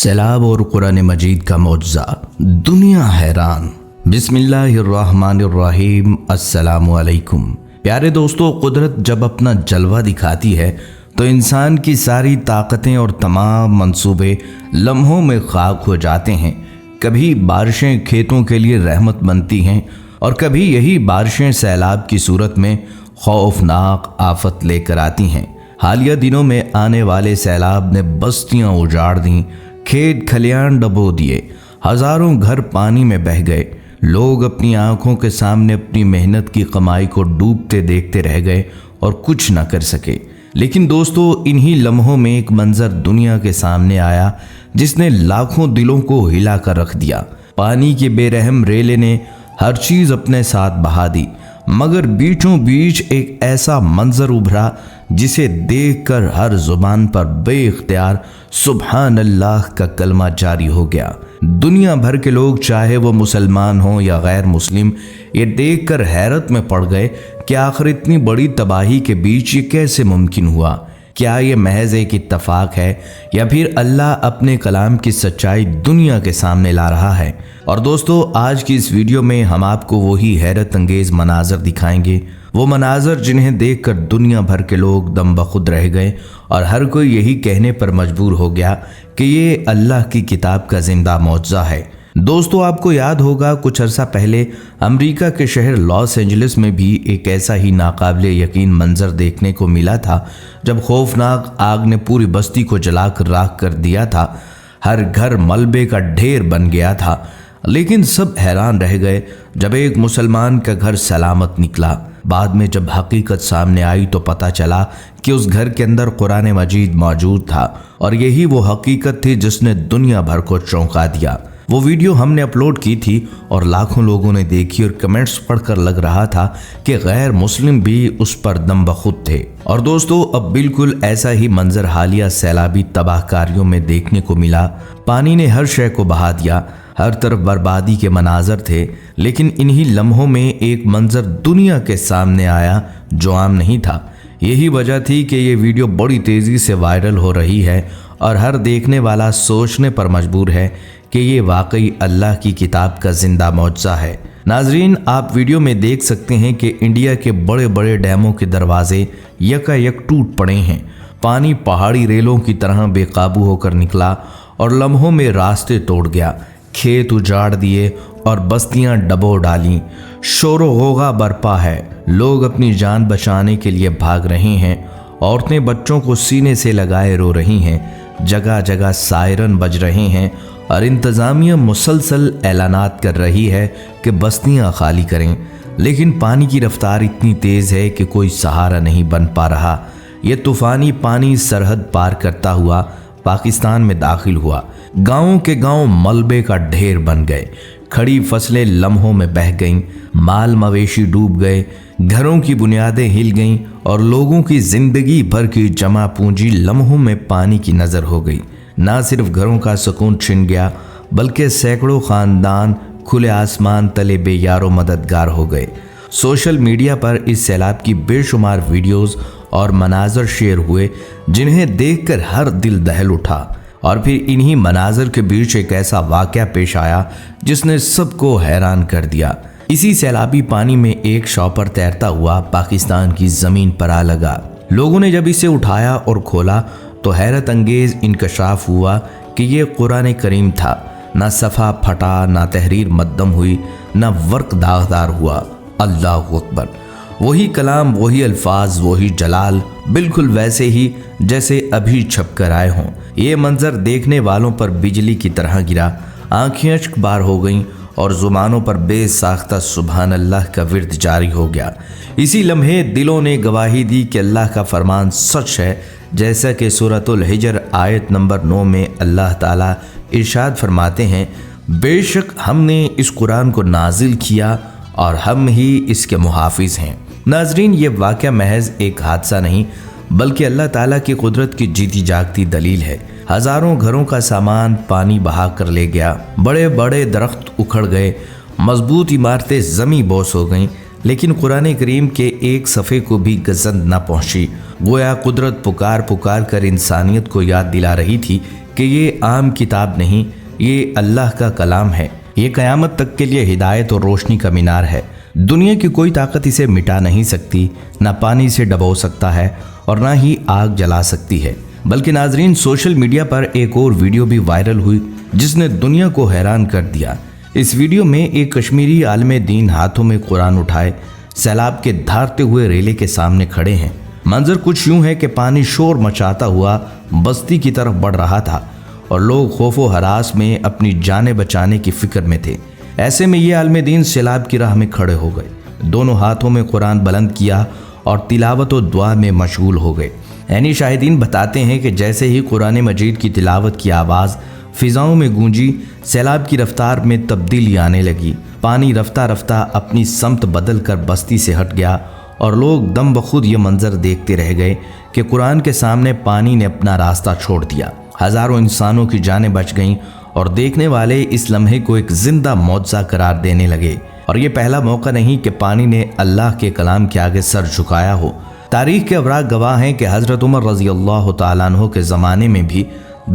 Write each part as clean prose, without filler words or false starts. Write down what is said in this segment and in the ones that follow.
सैलाब और कुरान मजीद का मौजज़ा, दुनिया हैरान। बिस्मिल्लाहिर्रहमानिर्रहीम। अस्सलामु अलैकुम। प्यारे दोस्तों, कुदरत जब अपना जलवा दिखाती है तो इंसान की सारी ताकतें और तमाम मंसूबे लम्हों में खाक हो जाते हैं। कभी बारिशें खेतों के लिए रहमत बनती हैं और कभी यही बारिशें सैलाब की सूरत में खौफनाक आफत लेकर आती हैं। हालिया दिनों में आने वाले सैलाब ने बस्तियां उजाड़ दी, खेत खलियान डबो दिए, हजारों घर पानी में बह गए। लोग अपनी आंखों के सामने अपनी मेहनत की कमाई को डूबते देखते रह गए और कुछ न कर सके। लेकिन दोस्तों, इन्हीं लम्हों में एक मंजर दुनिया के सामने आया जिसने लाखों दिलों को हिला कर रख दिया। पानी की बेरहम रेले ने हर चीज अपने साथ बहा दी, मगर बीचों बीच एक ऐसा मंजर उभरा जिसे देखकर हर जुबान पर बेइख्तियार सुबहान अल्लाह का कलमा जारी हो गया। दुनिया भर के लोग, चाहे वो मुसलमान हों या गैर मुस्लिम, ये देखकर हैरत में पड़ गए कि आखिर इतनी बड़ी तबाही के बीच ये कैसे मुमकिन हुआ। क्या ये महज एक इत्तफाक है या फिर अल्लाह अपने कलाम की सच्चाई दुनिया के सामने ला रहा है। और दोस्तों, आज की इस वीडियो में हम आपको वही हैरत अंगेज मनाजर दिखाएंगे, वो मनाजर जिन्हें देखकर दुनिया भर के लोग दम बखुद रह गए और हर कोई यही कहने पर मजबूर हो गया कि ये अल्लाह की किताब का जिंदा मौजज़ा है। दोस्तों, आपको याद होगा कुछ अरसा पहले अमेरिका के शहर लॉस एंजलिस में भी एक ऐसा ही नाकाबिले यकीन मंजर देखने को मिला था, जब खौफनाक आग ने पूरी बस्ती को जलाकर राख कर दिया था। हर घर मलबे का ढेर बन गया था, लेकिन सब हैरान रह गए जब एक मुसलमान का घर सलामत निकला। बाद में जब हकीकत सामने आई तो पता चला कि उस घर के अंदर कुरान मजीद मौजूद था और यही वो हकीकत थी जिसने दुनिया भर को चौंका दिया। वो वीडियो हमने अपलोड की थी और लाखों लोगों ने देखी और कमेंट्स पढ़कर लग रहा था कि गैर मुस्लिम भी उस पर दम बखुद थे। और दोस्तों, अब बिल्कुल ऐसा ही मंजर हालिया सैलाबी तबाहकारियों में देखने को मिला। पानी ने हर शय को बहा दिया, हर तरफ बर्बादी के मनाजर थे। लेकिन इन्हीं लम्हों में एक मंजर दुनिया के सामने आया जो आम नहीं था। यही वजह थी कि ये वीडियो बड़ी तेज़ी से वायरल हो रही है और हर देखने वाला सोचने पर मजबूर है कि ये वाकई अल्लाह की किताब का जिंदा मौजज़ा है। नाजरीन, आप वीडियो में देख सकते हैं कि इंडिया के बड़े बड़े डैमों के दरवाजे यकायक टूट पड़े हैं। पानी पहाड़ी रेलों की तरह बेकाबू होकर निकला और लम्हों में रास्ते तोड़ गया। खेत उजाड़ दिए और बस्तियां डबो डाली। शोरो होगा बरपा है, लोग अपनी जान बचाने के लिए भाग रहे हैं। औरतें बच्चों को सीने से लगाए रो रही हैं। जगह जगह सायरन बज रहे हैं और इंतज़ामिया मुसलसल ऐलानात कर रही है कि बस्तियां खाली करें। लेकिन पानी की रफ्तार इतनी तेज़ है कि कोई सहारा नहीं बन पा रहा। ये तूफ़ानी पानी सरहद पार करता हुआ पाकिस्तान में दाखिल हुआ। गांवों के गांव मलबे का ढेर बन गए। खड़ी फसलें लम्हों में बह गईं, माल मवेशी डूब गए, घरों की बुनियादें हिल गईं और लोगों की जिंदगी भर की जमा पूंजी लम्हों में पानी की नज़र हो गई। ना सिर्फ घरों का सुकून छिन गया, बल्कि सैकड़ों खानदान खुले आसमान तले बेयारो मददगार हो गए। सोशल मीडिया पर इस सैलाब की बेशुमार वीडियोस और मनाजर शेयर हुए जिन्हें देखकर हर दिल दहल उठा। और फिर इन्हीं मनाजर के बीच एक ऐसा वाक़या पेश आया जिसने सबको हैरान कर दिया। इसी सैलाबी पानी में एक शॉपर तैरता हुआ पाकिस्तान की ज़मीन पर आ लगा। लोगों ने जब इसे उठाया और खोला तो हैरत अंगेज इंकशाफ हुआ कि ये कुरान करीम था। ना सफ़ा फटा, ना तहरीर मद्दम हुई, ना वर्क दागदार हुआ। अल्लाह अकबर। वही कलाम, वही अल्फाज, वही जलाल, बिल्कुल वैसे ही जैसे अभी छप कर आए हों। ये मंजर देखने वालों पर बिजली की तरह गिरा। आंखें अश्क बार हो गईं और जुबानों पर बेसाख्ता सुभान अल्लाह का विर्द जारी हो गया। इसी लम्हे दिलों ने गवाही दी कि अल्लाह का फरमान सच है। जैसा कि सूरतुल हिजर आयत नंबर 9 में अल्लाह ताला इरशाद फरमाते हैं, बेशक हमने इस कुरान को नाजिल किया और हम ही इसके मुहाफिज हैं। नाजरीन, ये वाक़या महज एक हादसा नहीं बल्कि अल्लाह ताला की कुदरत की जीती जागती दलील है। हजारों घरों का सामान पानी बहा कर ले गया। बड़े बड़े दरख्त उखड़ गए, मजबूत इमारतें जमी बोस हो गईं, लेकिन कुरान करीम के एक सफ़े को भी गजंद न पहुंची। गोया कुदरत पुकार पुकार कर इंसानियत को याद दिला रही थी کہ یہ عام کتاب نہیں، یہ اللہ کا کلام ہے، یہ قیامت تک کے لیے ہدایت اور روشنی کا مینار ہے۔ دنیا کی کوئی طاقت اسے مٹا نہیں سکتی، نہ پانی سے ڈبو سکتا ہے اور نہ ہی آگ جلا سکتی ہے۔ بلکہ ناظرین، سوشل میڈیا پر ایک اور ویڈیو بھی وائرل ہوئی جس نے دنیا کو حیران کر دیا۔ اس ویڈیو میں ایک کشمیری عالم دین ہاتھوں میں قرآن اٹھائے سیلاب کے دھارتے ہوئے ریلے کے سامنے کھڑے ہیں۔ منظر کچھ یوں ہے کہ پانی شور مچاتا ہوا بستی کی طرف بڑھ رہا تھا اور لوگ خوف و ہراس میں اپنی جانیں بچانے کی فکر میں تھے۔ ایسے میں یہ عالم دین سیلاب کی راہ میں کھڑے ہو گئے، دونوں ہاتھوں میں قرآن بلند کیا اور تلاوت و دعا میں مشغول ہو گئے۔ عینی شاہدین بتاتے ہیں کہ جیسے ہی قرآن مجید کی تلاوت کی آواز فضاؤں میں گونجی، سیلاب کی رفتار میں تبدیلی آنے لگی۔ پانی رفتہ رفتہ اپنی سمت بدل کر بستی سے ہٹ گیا اور لوگ دم بخود یہ منظر دیکھتے رہ گئے کہ قرآن کے سامنے پانی نے اپنا راستہ چھوڑ دیا۔ ہزاروں انسانوں کی جانیں بچ گئیں اور دیکھنے والے اس لمحے کو ایک زندہ معجزہ قرار دینے لگے۔ اور یہ پہلا موقع نہیں کہ پانی نے اللہ کے کلام کے آگے سر جھکایا ہو۔ تاریخ کے اوراق گواہ ہیں کہ حضرت عمر رضی اللہ تعالیٰ عنہ کے زمانے میں بھی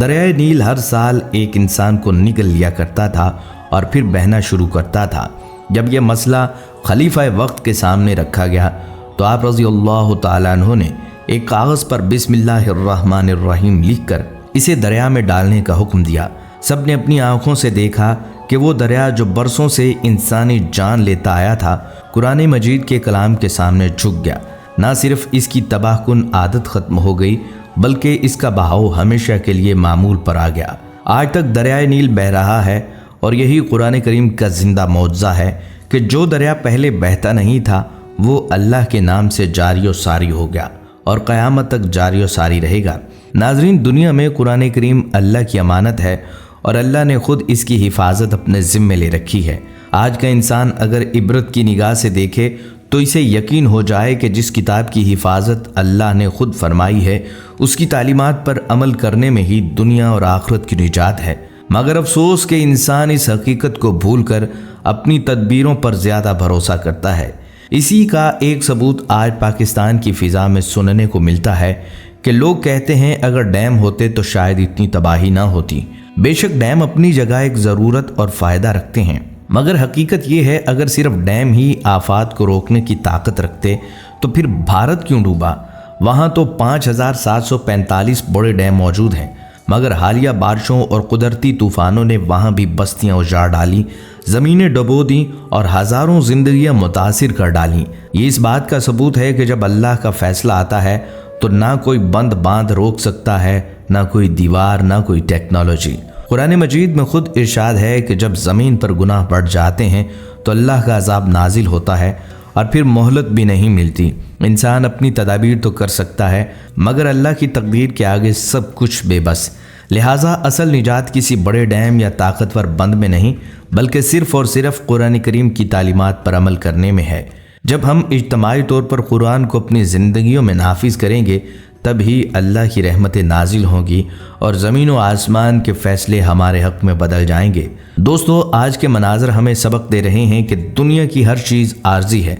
دریائے نیل ہر سال ایک انسان کو نگل لیا کرتا تھا اور پھر بہنا شروع کرتا تھا۔ جب یہ مسئلہ خلیفہ وقت کے سامنے رکھا گیا تو آپ رضی اللہ تعالیٰ عنہ نے ایک کاغذ پر بسم اللہ الرحمن الرحیم لکھ کر اسے دریا میں ڈالنے کا حکم دیا۔ سب نے اپنی آنکھوں سے دیکھا کہ وہ دریا جو برسوں سے انسانی جان لیتا آیا تھا، قرآن مجید کے کلام کے سامنے جھک گیا۔ نہ صرف اس کی تباہ کن عادت ختم ہو گئی بلکہ اس کا بہاؤ ہمیشہ کے لیے معمول پر آ گیا۔ آج تک دریائے نیل بہہ رہا ہے اور یہی قرآن کریم کا زندہ معجزہ ہے کہ جو دریا پہلے بہتا نہیں تھا وہ اللہ کے نام سے جاری و ساری ہو گیا اور قیامت تک جاری و ساری رہے گا۔ ناظرین، دنیا میں قرآن کریم اللہ کی امانت ہے اور اللہ نے خود اس کی حفاظت اپنے ذمے لے رکھی ہے۔ آج کا انسان اگر عبرت کی نگاہ سے دیکھے تو اسے یقین ہو جائے کہ جس کتاب کی حفاظت اللہ نے خود فرمائی ہے اس کی تعلیمات پر عمل کرنے میں ہی دنیا اور آخرت کی نجات ہے۔ مگر افسوس کہ انسان اس حقیقت کو بھول کر اپنی تدبیروں پر زیادہ بھروسہ کرتا ہے۔ اسی کا ایک ثبوت آج پاکستان کی فضا میں سننے کو ملتا ہے کہ لوگ کہتے ہیں اگر ڈیم ہوتے تو شاید اتنی تباہی نہ ہوتی۔ بے شک ڈیم اپنی جگہ ایک ضرورت اور فائدہ رکھتے ہیں، مگر حقیقت یہ ہے اگر صرف ڈیم ہی آفات کو روکنے کی طاقت رکھتے تو پھر بھارت کیوں ڈوبا؟ وہاں تو 5745 بڑے ڈیم موجود ہیں، مگر حالیہ بارشوں اور قدرتی طوفانوں نے وہاں بھی بستیاں اجاڑ ڈالی، زمینیں ڈبو دیں اور ہزاروں زندگیاں متاثر کر ڈالیں۔ یہ اس بات کا ثبوت ہے کہ جب اللہ کا فیصلہ آتا ہے تو نہ کوئی بند باندھ روک سکتا ہے، نہ کوئی دیوار، نہ کوئی ٹیکنالوجی۔ قرآن مجید میں خود ارشاد ہے کہ جب زمین پر گناہ بڑھ جاتے ہیں تو اللہ کا عذاب نازل ہوتا ہے اور پھر مہلت بھی نہیں ملتی۔ انسان اپنی تدابیر تو کر سکتا ہے مگر اللہ کی تقدیر کے آگے سب کچھ بے بس۔ لہٰذا اصل نجات کسی بڑے ڈیم یا طاقتور بند میں نہیں بلکہ صرف اور صرف قرآن کریم کی تعلیمات پر عمل کرنے میں ہے۔ جب ہم اجتماعی طور پر قرآن کو اپنی زندگیوں میں نافذ کریں گے تب ہی اللہ کی رحمتیں نازل ہوں گی اور زمین و آسمان کے فیصلے ہمارے حق میں بدل جائیں گے۔ دوستو، آج کے مناظر ہمیں سبق دے رہے ہیں کہ دنیا کی ہر چیز عارضی ہے۔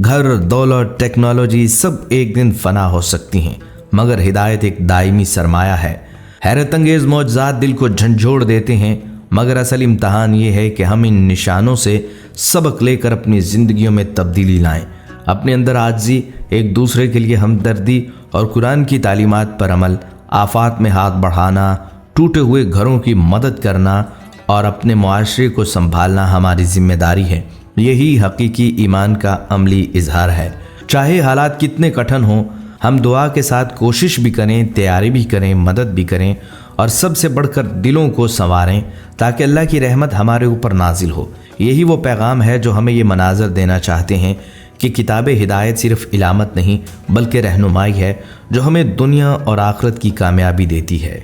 گھر، دولت، ٹیکنالوجی سب ایک دن فنا ہو سکتی ہیں، مگر ہدایت ایک دائمی سرمایہ ہے۔ حیرت انگیز معجزات دل کو جھنجھوڑ دیتے ہیں، مگر اصل امتحان یہ ہے کہ ہم ان نشانوں سے سبق لے کر اپنی زندگیوں میں تبدیلی لائیں۔ اپنے اندر عاجزی، ایک دوسرے کے لیے ہمدردی اور قرآن کی تعلیمات پر عمل، آفات میں ہاتھ بڑھانا، ٹوٹے ہوئے گھروں کی مدد کرنا اور اپنے معاشرے کو سنبھالنا ہماری ذمہ داری ہے۔ یہی حقیقی ایمان کا عملی اظہار ہے۔ چاہے حالات کتنے کٹھن ہوں، ہم دعا کے ساتھ کوشش بھی کریں، تیاری بھی کریں، مدد بھی کریں اور سب سے بڑھ کر دلوں کو سنواریں تاکہ اللہ کی رحمت ہمارے اوپر نازل ہو۔ یہی وہ پیغام ہے جو ہمیں یہ مناظر دینا چاہتے ہیں کہ کتاب ہدایت صرف علامت نہیں بلکہ رہنمائی ہے جو ہمیں دنیا اور آخرت کی کامیابی دیتی ہے۔